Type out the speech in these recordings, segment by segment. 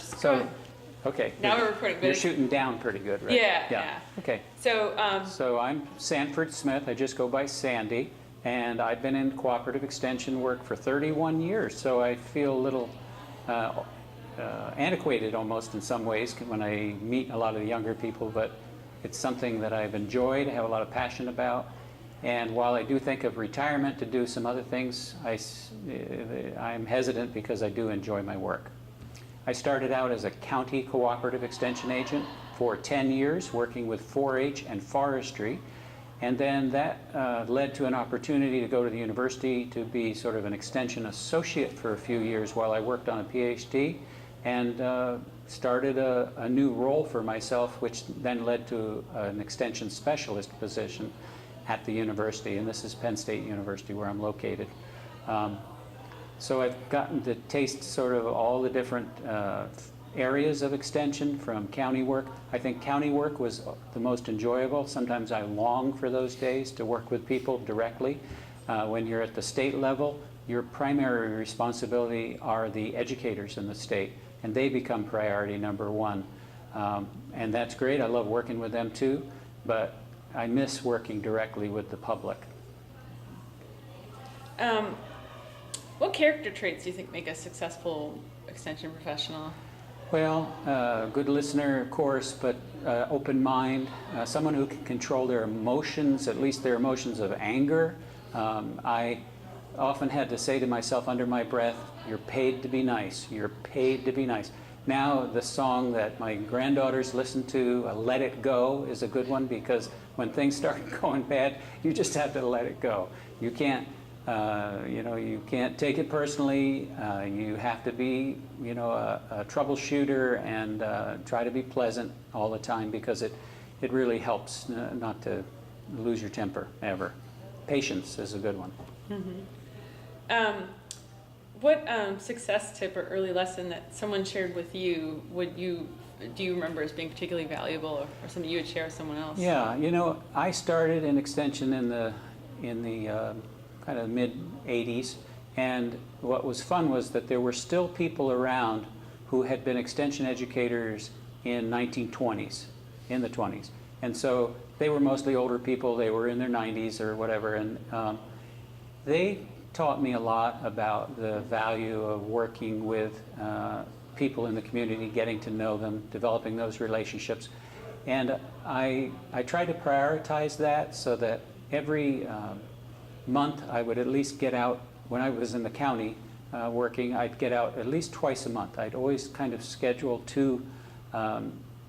just So, okay. now we're recording. You're shooting down pretty good, right? Yeah. Okay. So, So I'm Sanford Smith. I just go by Sandy. And I've been in cooperative extension work for 31 years. So I feel a little antiquated almost in some ways when I meet a lot of the younger people. But it's something that I've enjoyed, have a lot of passion about. And while I do think of retirement to do some other things, I'm hesitant because I do enjoy my work. I started out as a county cooperative extension agent for 10 years, working with 4-H and forestry. And then that led to an opportunity to go to the university to be sort of an extension associate for a few years while I worked on a PhD, and started a new role for myself, which then led to an extension specialist position at the university. And this is Penn State University, where I'm located. So I've gotten to taste sort of all the different areas of extension from county work. I think county work was the most enjoyable. Sometimes I long for those days to work with people directly. When you're at the state level, your primary responsibility are the educators in the state, and they become priority number one. And that's great. I love working with them too, but I miss working directly with the public. what character traits do you think make a successful extension professional? Well, good listener, of course, but open mind, someone who can control their emotions, at least their emotions of anger. I often had to say to myself under my breath, you're paid to be nice, you're paid to be nice. Now the song that my granddaughters listen to, Let It Go, is a good one, because when things start going bad, you just have to let it go. You can't you can't take it personally. You have to be, a troubleshooter and try to be pleasant all the time, because it really helps not to lose your temper ever. Patience is a good one. Mm-hmm. What success tip or early lesson that someone shared with you do you remember as being particularly valuable, or something you would share with someone else? Yeah, I started in extension in the kind of mid-'80s, and what was fun was that there were still people around who had been extension educators in in the 20s. And so they were mostly older people. They were in their 90s or whatever, and they taught me a lot about the value of working with people in the community, getting to know them, developing those relationships. And I tried to prioritize that so that every month I would at least get out. When I was in the county working, I'd get out at least twice a month. I'd always kind of schedule 2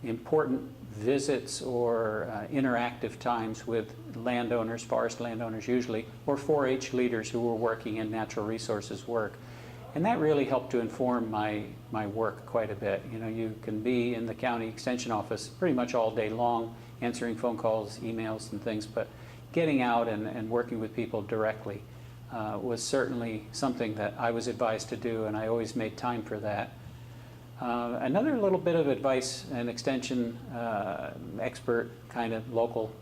important visits or interactive times with landowners, forest landowners usually, or 4-H leaders who were working in natural resources work. And that really helped to inform my work quite a bit. You can be in the county extension office pretty much all day long, answering phone calls, emails, and things, but getting out and working with people directly was certainly something that I was advised to do, and I always made time for that. Another little bit of advice an extension expert, kind of local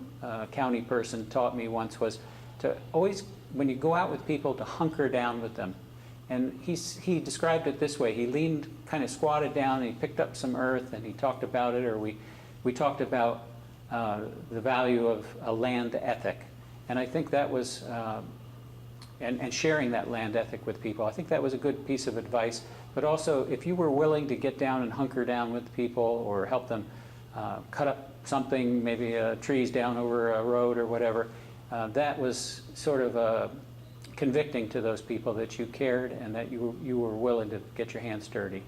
county person taught me once was to always, when you go out with people, to hunker down with them. And he described it this way. He leaned, kind of squatted down, and he picked up some earth, and he talked about it, or we talked about the value of a land ethic. And I think that was, and sharing that land ethic with people, I think that was a good piece of advice. But also, if you were willing to get down and hunker down with people, or help them cut up something, maybe trees down over a road or whatever, that was sort of convicting to those people that you cared and that you were willing to get your hands dirty.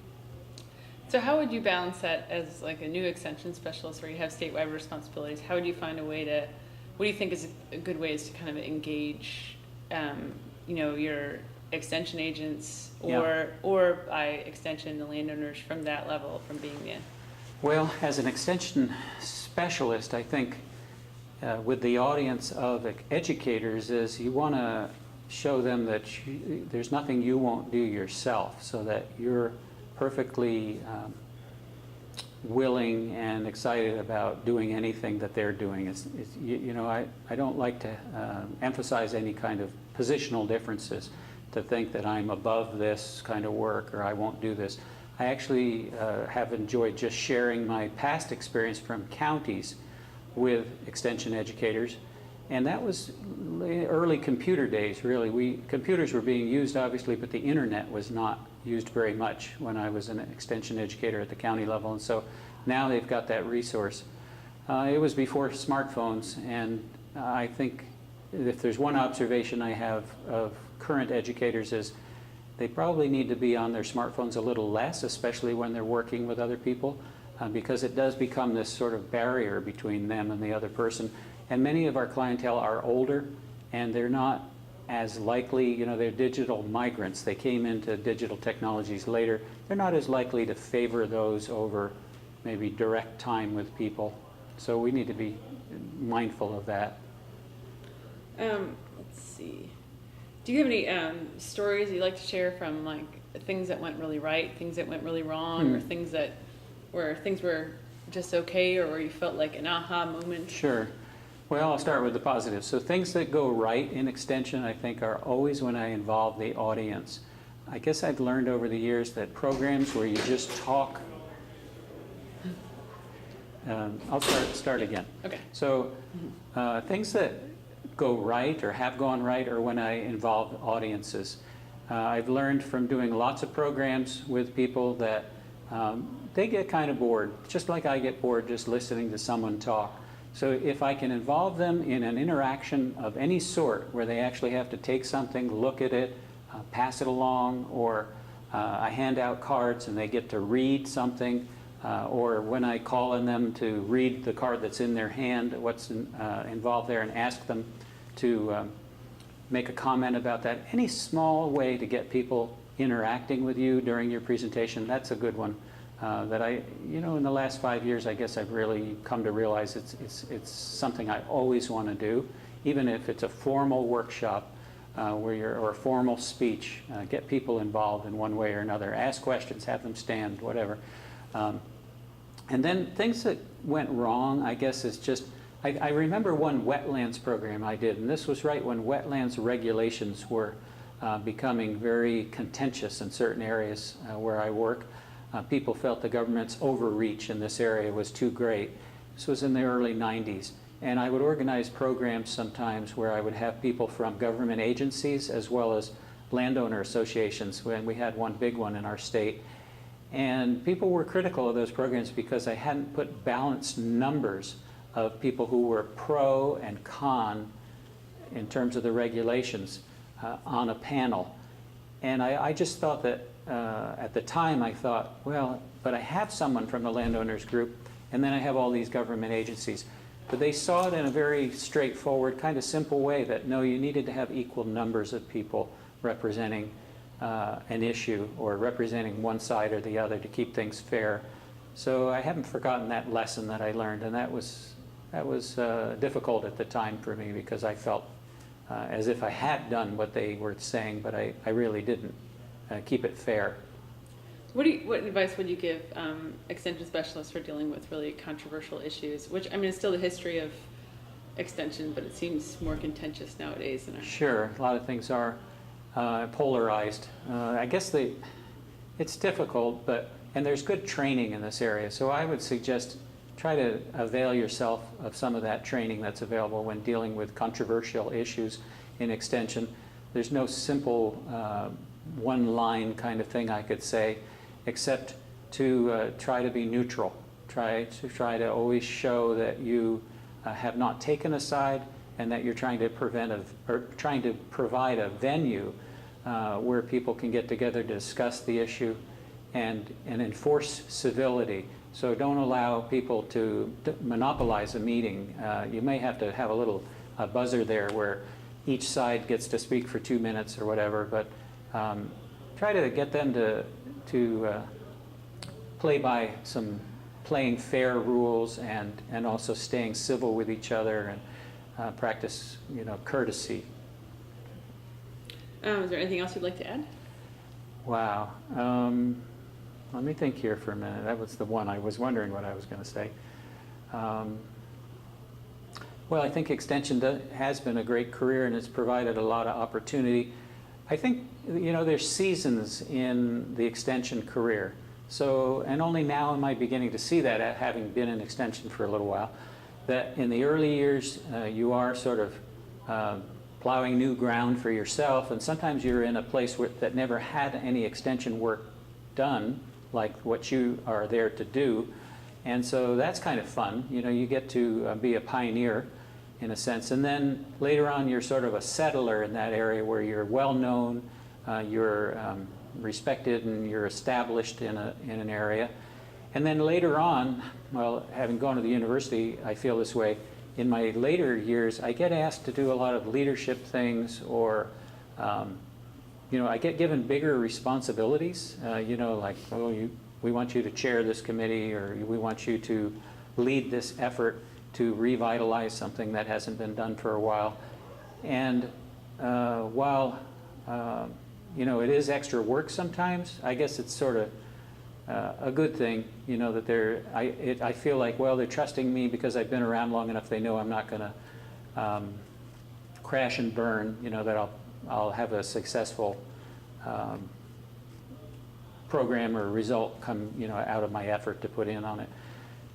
So how would you balance that as like a new extension specialist where you have statewide responsibilities? How would you find a way to, what do you think is a good ways to kind of engage, your extension agents or by extension the landowners from that level, from being the... Well, as an extension specialist, I think with the audience of educators is you want to show them that there's nothing you won't do yourself, so that you're perfectly willing and excited about doing anything that they're doing. I don't like to emphasize any kind of positional differences, to think that I'm above this kind of work or I won't do this. I actually have enjoyed just sharing my past experience from counties with extension educators. And that was early computer days, really. Computers were being used, obviously, but the internet was not used very much when I was an extension educator at the county level. And so now they've got that resource. It was before smartphones, and I think if there's one observation I have of current educators is they probably need to be on their smartphones a little less, especially when they're working with other people, because it does become this sort of barrier between them and the other person. And many of our clientele are older, and they're not as likely, you know, they're digital migrants. They came into digital technologies later. They're not as likely to favor those over maybe direct time with people. So we need to be mindful of that. Let's see. Do you have any stories you'd like to share from like things that went really right, things that went really wrong, or things that where things were just okay, or where you felt like an aha moment? Sure. Well, I'll start with the positives. So things that go right in extension, I think, are always when I involve the audience. I guess I've learned over the years that programs where you just talk. I'll start again. Okay. So things that go right or have gone right are when I involve audiences. I've learned from doing lots of programs with people that they get kind of bored, just like I get bored just listening to someone talk. So if I can involve them in an interaction of any sort where they actually have to take something, look at it, pass it along, or I hand out cards and they get to read something, or when I call on them to read the card that's in their hand, what's involved there, and ask them to make a comment about that. Any small way to get people interacting with you during your presentation, that's a good one. That in the last 5 years, I guess I've really come to realize it's something I always want to do, even if it's a formal workshop or a formal speech. Get people involved in one way or another. Ask questions, have them stand, whatever. And then things that went wrong, I guess, is just, I remember one wetlands program I did, and this was right when wetlands regulations were becoming very contentious in certain areas where I work. People felt the government's overreach in this area was too great. This was in the early 90s. And I would organize programs sometimes where I would have people from government agencies as well as landowner associations, when we had one big one in our state. And people were critical of those programs because I hadn't put balanced numbers of people who were pro and con in terms of the regulations on a panel. And I just thought that at the time I thought, well, but I have someone from the landowners group, and then I have all these government agencies. But they saw it in a very straightforward, kind of simple way that no, you needed to have equal numbers of people representing an issue or representing one side or the other to keep things fair. So I haven't forgotten that lesson that I learned, and that was difficult at the time for me because I felt as if I had done what they were saying, but I really didn't. Keep it fair. What advice would you give extension specialists for dealing with really controversial issues? Which, I mean, it's still the history of extension, but it seems more contentious nowadays. Sure, a lot of things are polarized. I guess it's difficult, and there's good training in this area. So I would suggest try to avail yourself of some of that training that's available when dealing with controversial issues in extension. There's no simple one-line kind of thing I could say, except to try to be neutral. Try to always show that you have not taken a side, and that you're trying to provide a venue where people can get together to discuss the issue and enforce civility. So don't allow people to monopolize a meeting. You may have to have a little buzzer there where each side gets to speak for 2 minutes or whatever, but try to get them to play by some playing fair rules and also staying civil with each other and practice, courtesy. Is there anything else you'd like to add? Wow. Let me think here for a minute. That was the one I was wondering what I was going to say. Well, I think Extension has been a great career, and it's provided a lot of opportunity. I think, there's seasons in the Extension career. So, and only now am I beginning to see that, having been in extension for a little while, that in the early years you are sort of plowing new ground for yourself, and sometimes you're in a place that never had any extension work done, like what you are there to do. And so that's kind of fun. You know, you get to be a pioneer in a sense. And then later on, you're sort of a settler in that area where you're well known, you're respected, and you're established in an area. And then later on, well, having gone to the university, I feel this way. In my later years, I get asked to do a lot of leadership things, or you know, I get given bigger responsibilities. You know, like, oh, we want you to chair this committee, or we want you to lead this effort to revitalize something that hasn't been done for a while. And while you know, it is extra work sometimes, I guess it's sort of a good thing, you know, that I feel like, well, they're trusting me because I've been around long enough. They know I'm not going to crash and burn, you know, that I'll have a successful program or result come, you know, out of my effort to put in on it.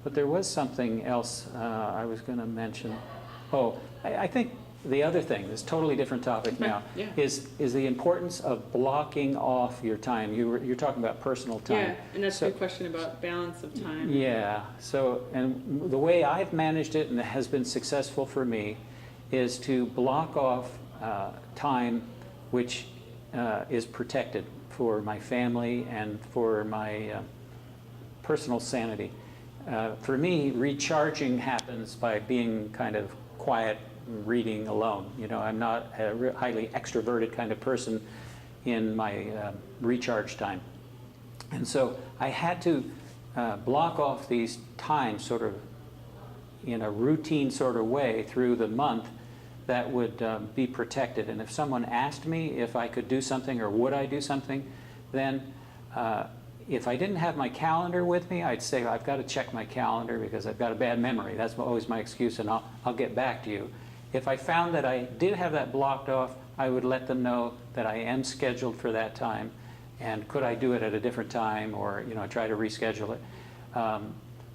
But there was something else I was going to mention. Oh, I think the other thing, this totally different topic now, yeah. is the importance of blocking off your time. You're talking about personal time. Yeah, and that's a good question about balance of time. Yeah, so, and the way I've managed it, and it has been successful for me, is to block off time which is protected for my family and for my personal sanity. For me, recharging happens by being kind of quiet, reading alone. You know, I'm not a highly extroverted kind of person in my recharge time. And so I had to block off these times sort of in a routine sort of way through the month that would be protected. And if someone asked me if I could do something or would I do something, then if I didn't have my calendar with me, I'd say, I've got to check my calendar because I've got a bad memory. That's always my excuse, and I'll get back to you. If I found that I did have that blocked off, I would let them know that I am scheduled for that time, and could I do it at a different time, or, you know, try to reschedule it.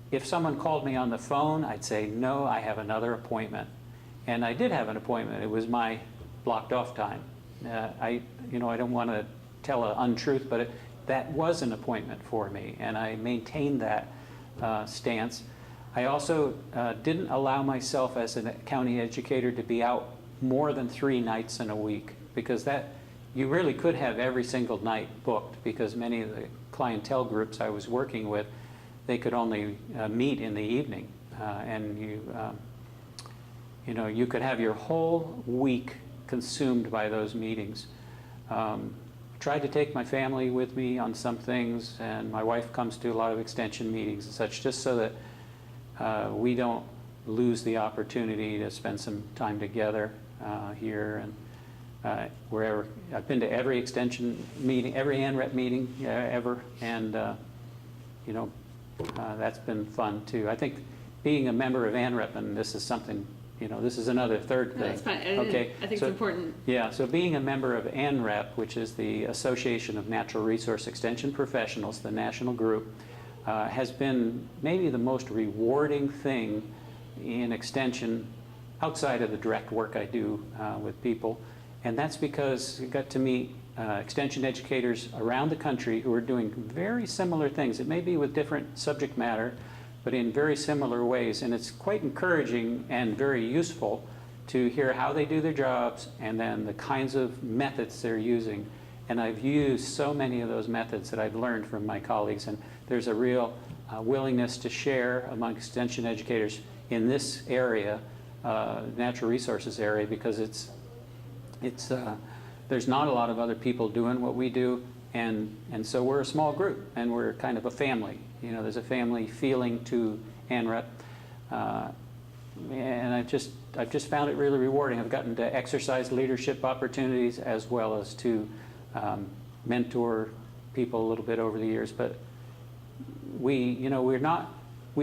If someone called me on the phone, I'd say, no, I have another appointment. And I did have an appointment. It was my blocked off time. I don't want to tell an untruth, but that was an appointment for me, and I maintained that stance. I also didn't allow myself as a county educator to be out more than 3 nights in a week, because that you really could have every single night booked, because many of the clientele groups I was working with, they could only meet in the evening, and you know, you could have your whole week consumed by those meetings. Tried to take my family with me on some things, and my wife comes to a lot of extension meetings and such, just so that we don't lose the opportunity to spend some time together here and wherever. I've been to every extension meeting, every ANREP meeting ever, and you know, that's been fun too. I think being a member of ANREP, and this is something, you know, this is another third thing. No, that's fine. Okay, I think so, it's important. Yeah, so being a member of ANREP, which is the Association of Natural Resource Extension Professionals, the national group, has been maybe the most rewarding thing in extension outside of the direct work I do with people. And that's because I got to meet extension educators around the country who are doing very similar things. It may be with different subject matter, but in very similar ways. And it's quite encouraging and very useful to hear how they do their jobs and then the kinds of methods they're using. And I've used so many of those methods that I've learned from my colleagues. And there's a real willingness to share among extension educators in this area, natural resources area, because there's not a lot of other people doing what we do. And so we're a small group, and we're kind of a family. You know, there's a family feeling to ANREP, and I've just found it really rewarding. I've gotten to exercise leadership opportunities as well as to mentor people a little bit over the years. But we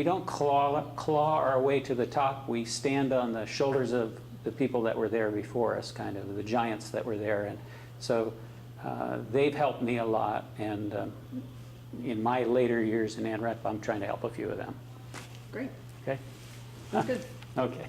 don't claw our way to the top. We stand on the shoulders of the people that were there before us, kind of the giants that were there, and so they've helped me a lot, and in my later years in NREP, I'm trying to help a few of them. Great. Okay? Good. Okay.